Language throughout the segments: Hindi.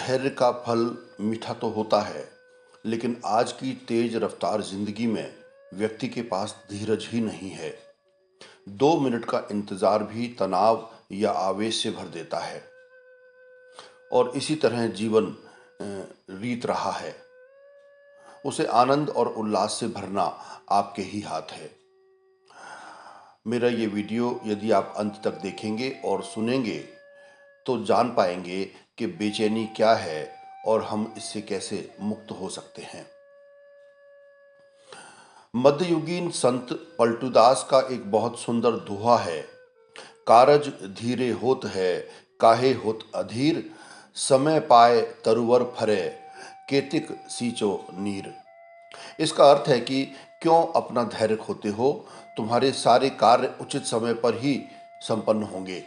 धैर्य का फल मीठा तो होता है, लेकिन आज की तेज रफ्तार जिंदगी में व्यक्ति के पास धीरज ही नहीं है। 2 मिनट का इंतजार भी तनाव या आवेश से भर देता है और इसी तरह जीवन रीत रहा है। उसे आनंद और उल्लास से भरना आपके ही हाथ है। मेरा ये वीडियो यदि आप अंत तक देखेंगे और सुनेंगे तो जान पाएंगे कि बेचैनी क्या है और हम इससे कैसे मुक्त हो सकते हैं। मध्ययुगीन संत पलटूदास का एक बहुत सुंदर दोहा है। कारज धीरे होत है, काहे होत अधीर, समय पाए तरुवर फरे, केतिक सींचो नीर। इसका अर्थ है कि क्यों अपना धैर्य खोते हो, तुम्हारे सारे कार्य उचित समय पर ही संपन्न होंगे।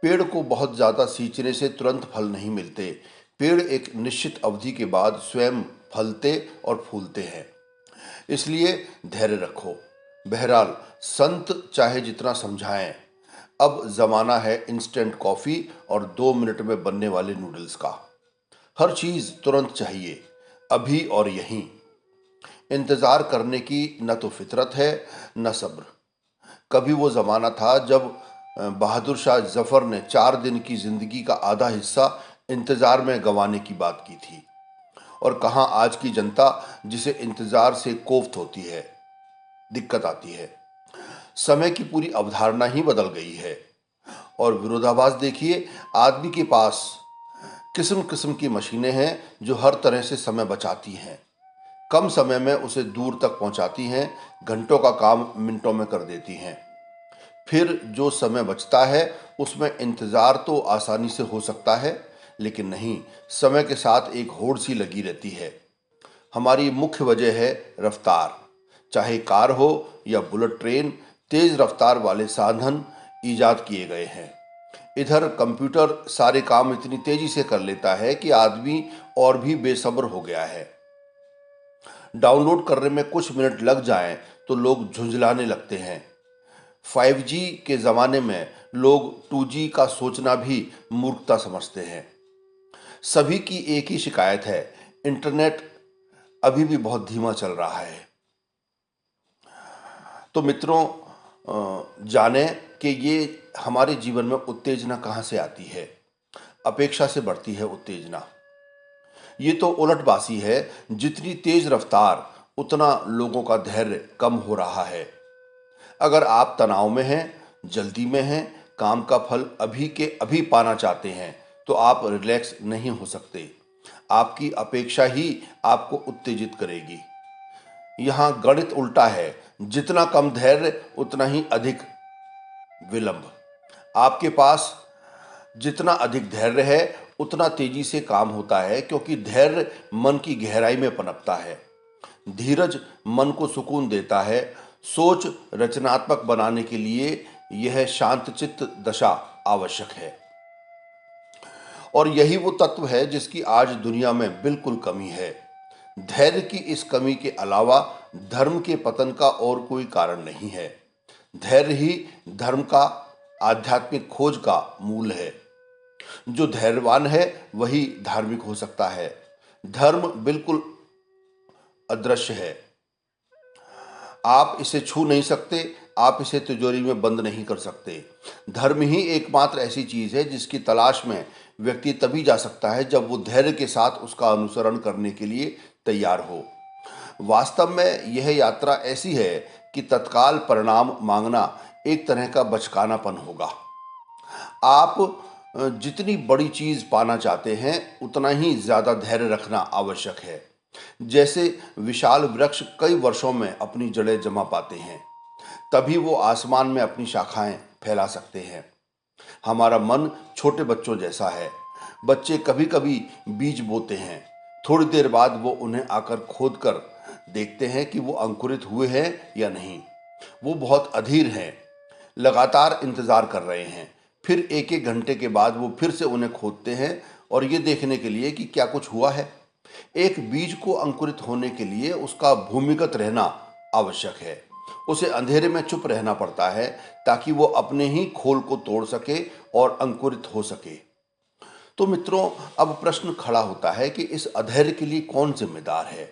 पेड़ को बहुत ज्यादा सींचने से तुरंत फल नहीं मिलते। पेड़ एक निश्चित अवधि के बाद स्वयं फलते और फूलते हैं। इसलिए धैर्य रखो। बहरहाल संत चाहे जितना समझाएं, अब जमाना है इंस्टेंट कॉफी और 2 मिनट में बनने वाले नूडल्स का। हर चीज तुरंत चाहिए, अभी और यहीं। इंतजार करने की न तो फितरत है न सब्र। कभी वो जमाना था जब बहादुर शाह जफर ने 4 दिन की जिंदगी का आधा हिस्सा इंतजार में गंवाने की बात की थी। और कहां आज की जनता जिसे इंतजार से कोफ्त होती है, दिक्कत आती है। समय की पूरी अवधारणा ही बदल गई है। और विरोधाभास देखिए, आदमी के पास किस्म किस्म की मशीनें हैं जो हर तरह से समय बचाती हैं, कम समय में उसे दूर तक पहुंचाती हैं, घंटों का काम मिनटों में कर देती हैं। फिर जो समय बचता है उसमें इंतजार तो आसानी से हो सकता है, लेकिन नहीं, समय के साथ एक होड़ सी लगी रहती है। हमारी मुख्य वजह है रफ्तार। चाहे कार हो या बुलेट ट्रेन, तेज रफ्तार वाले साधन ईजाद किए गए हैं। इधर कंप्यूटर सारे काम इतनी तेजी से कर लेता है कि आदमी और भी बेसब्र हो गया है। डाउनलोड करने में कुछ मिनट लग जाएं तो लोग झुंझलाने लगते हैं। 5G के ज़माने में लोग 2G का सोचना भी मूर्खता समझते हैं। सभी की एक ही शिकायत है, इंटरनेट अभी भी बहुत धीमा चल रहा है। तो मित्रों, जानें कि ये हमारे जीवन में उत्तेजना कहाँ से आती है। अपेक्षा से बढ़ती है उत्तेजना। ये तो उलटबासी है, जितनी तेज रफ्तार उतना लोगों का धैर्य कम हो रहा है। अगर आप तनाव में हैं, जल्दी में हैं, काम का फल अभी के अभी पाना चाहते हैं, तो आप रिलैक्स नहीं हो सकते। आपकी अपेक्षा ही आपको उत्तेजित करेगी। यहाँ गणित उल्टा है, जितना कम धैर्य उतना ही अधिक विलंब। आपके पास जितना अधिक धैर्य है उतना तेजी से काम होता है, क्योंकि धैर्य मन की गहराई में पनपता है। धीरज मन को सुकून देता है। सोच रचनात्मक बनाने के लिए यह शांतचित्त दशा आवश्यक है। और यही वो तत्व है जिसकी आज दुनिया में बिल्कुल कमी है। धैर्य की इस कमी के अलावा धर्म के पतन का और कोई कारण नहीं है। धैर्य ही धर्म का, आध्यात्मिक खोज का मूल है। जो धैर्यवान है वही धार्मिक हो सकता है। धर्म बिल्कुल अदृश्य है, आप इसे छू नहीं सकते, आप इसे तिजोरी में बंद नहीं कर सकते। धर्म ही एकमात्र ऐसी चीज है जिसकी तलाश में व्यक्ति तभी जा सकता है जब वो धैर्य के साथ उसका अनुसरण करने के लिए तैयार हो। वास्तव में यह यात्रा ऐसी है कि तत्काल परिणाम मांगना एक तरह का बचकानापन होगा। आप जितनी बड़ी चीज पाना चाहते हैं उतना ही ज्यादा धैर्य रखना आवश्यक है। जैसे विशाल वृक्ष कई वर्षों में अपनी जड़ें जमा पाते हैं, तभी वो आसमान में अपनी शाखाएं फैला सकते हैं। हमारा मन छोटे बच्चों जैसा है। बच्चे कभी कभी बीज बोते हैं, थोड़ी देर बाद वो उन्हें आकर खोद कर देखते हैं कि वो अंकुरित हुए हैं या नहीं। वो बहुत अधीर हैं, लगातार इंतजार कर रहे हैं। फिर एक एक घंटे के बाद वो फिर से उन्हें खोदते हैं, और ये देखने के लिए कि क्या कुछ हुआ है। एक बीज को अंकुरित होने के लिए उसका भूमिगत रहना आवश्यक है। उसे अंधेरे में चुप रहना पड़ता है ताकि वो अपने ही खोल को तोड़ सके और अंकुरित हो सके। तो मित्रों, अब प्रश्न खड़ा होता है कि इस अधैर्य के लिए कौन जिम्मेदार है।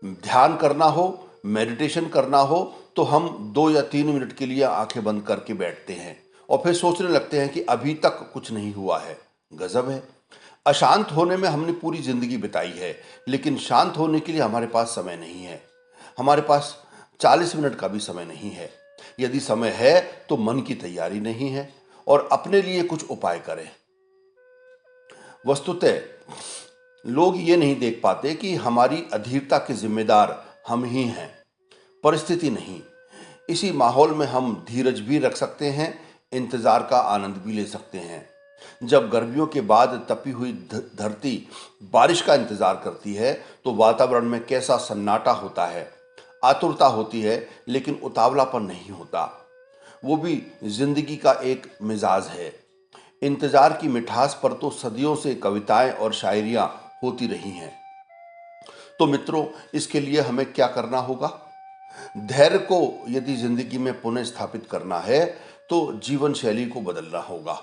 ध्यान करना हो, मेडिटेशन करना हो, तो हम 2 या 3 मिनट के लिए आंखें बंद करके बैठते हैं और फिर सोचने लगते हैं कि अभी तक कुछ नहीं हुआ है। गजब है। अशांत होने में हमने पूरी जिंदगी बिताई है, लेकिन शांत होने के लिए हमारे पास समय नहीं है। हमारे पास 40 मिनट का भी समय नहीं है। यदि समय है तो मन की तैयारी नहीं है, और अपने लिए कुछ उपाय करें। वस्तुतः लोग ये नहीं देख पाते कि हमारी अधीरता के जिम्मेदार हम ही हैं, परिस्थिति नहीं। इसी माहौल में हम धीरज भी रख सकते हैं, इंतजार का आनंद भी ले सकते हैं। जब गर्मियों के बाद तपी हुई धरती बारिश का इंतजार करती है, तो वातावरण में कैसा सन्नाटा होता है। आतुरता होती है, लेकिन उतावलापन नहीं होता। वो भी जिंदगी का एक मिजाज है। इंतजार की मिठास पर तो सदियों से कविताएं और शायरियां होती रही हैं। तो मित्रों, इसके लिए हमें क्या करना होगा? धैर्य को यदि जिंदगी में पुनः स्थापित करना है, तो जीवन शैली को बदलना होगा।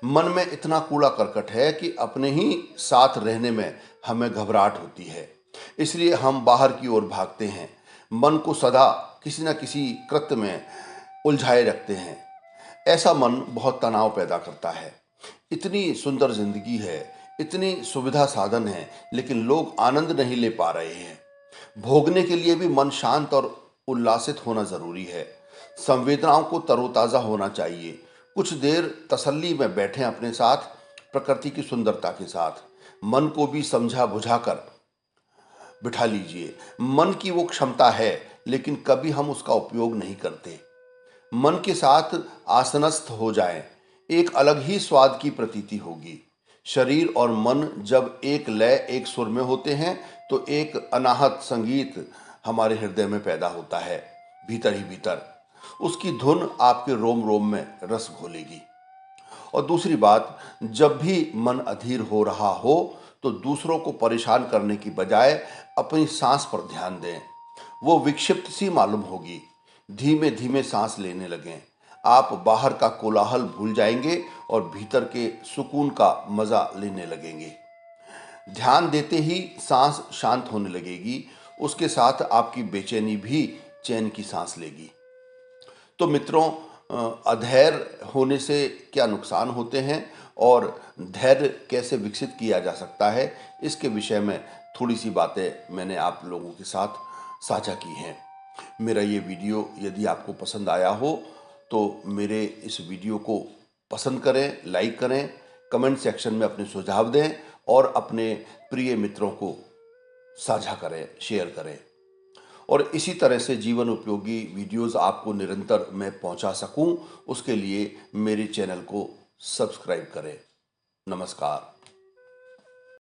मन में इतना कूड़ा करकट है कि अपने ही साथ रहने में हमें घबराहट होती है, इसलिए हम बाहर की ओर भागते हैं। मन को सदा किसी न किसी कृत्य में उलझाए रखते हैं। ऐसा मन बहुत तनाव पैदा करता है। इतनी सुंदर जिंदगी है, इतनी सुविधा साधन है, लेकिन लोग आनंद नहीं ले पा रहे हैं। भोगने के लिए भी मन शांत और उल्लासित होना जरूरी है। संवेदनाओं को तरोताजा होना चाहिए। कुछ देर तसल्ली में बैठें अपने साथ, प्रकृति की सुंदरता के साथ। मन को भी समझा बुझाकर बिठा लीजिए। मन की वो क्षमता है, लेकिन कभी हम उसका उपयोग नहीं करते। मन के साथ आसनस्थ हो जाएं, एक अलग ही स्वाद की प्रतीति होगी। शरीर और मन जब एक लय, एक सुर में होते हैं, तो एक अनाहत संगीत हमारे हृदय में पैदा होता है, भीतर ही भीतर। उसकी धुन आपके रोम रोम में रस घोलेगी। और दूसरी बात, जब भी मन अधीर हो रहा हो, तो दूसरों को परेशान करने की बजाय अपनी सांस पर ध्यान दें। वो विक्षिप्त सी मालूम होगी। धीमे धीमे सांस लेने लगें। आप बाहर का कोलाहल भूल जाएंगे और भीतर के सुकून का मजा लेने लगेंगे। ध्यान देते ही सांस शांत होने लगेगी। उसके साथ आपकी बेचैनी भी चैन की सांस लेगी। तो मित्रों, अधैर्य होने से क्या नुकसान होते हैं और धैर्य कैसे विकसित किया जा सकता है, इसके विषय में थोड़ी सी बातें मैंने आप लोगों के साथ साझा की हैं। मेरा ये वीडियो यदि आपको पसंद आया हो, तो मेरे इस वीडियो को पसंद करें, लाइक करें, कमेंट सेक्शन में अपने सुझाव दें और अपने प्रिय मित्रों को साझा करें, शेयर करें। और इसी तरह से जीवन उपयोगी वीडियोस आपको निरंतर मैं पहुंचा सकूं, उसके लिए मेरे चैनल को सब्सक्राइब करें। नमस्कार।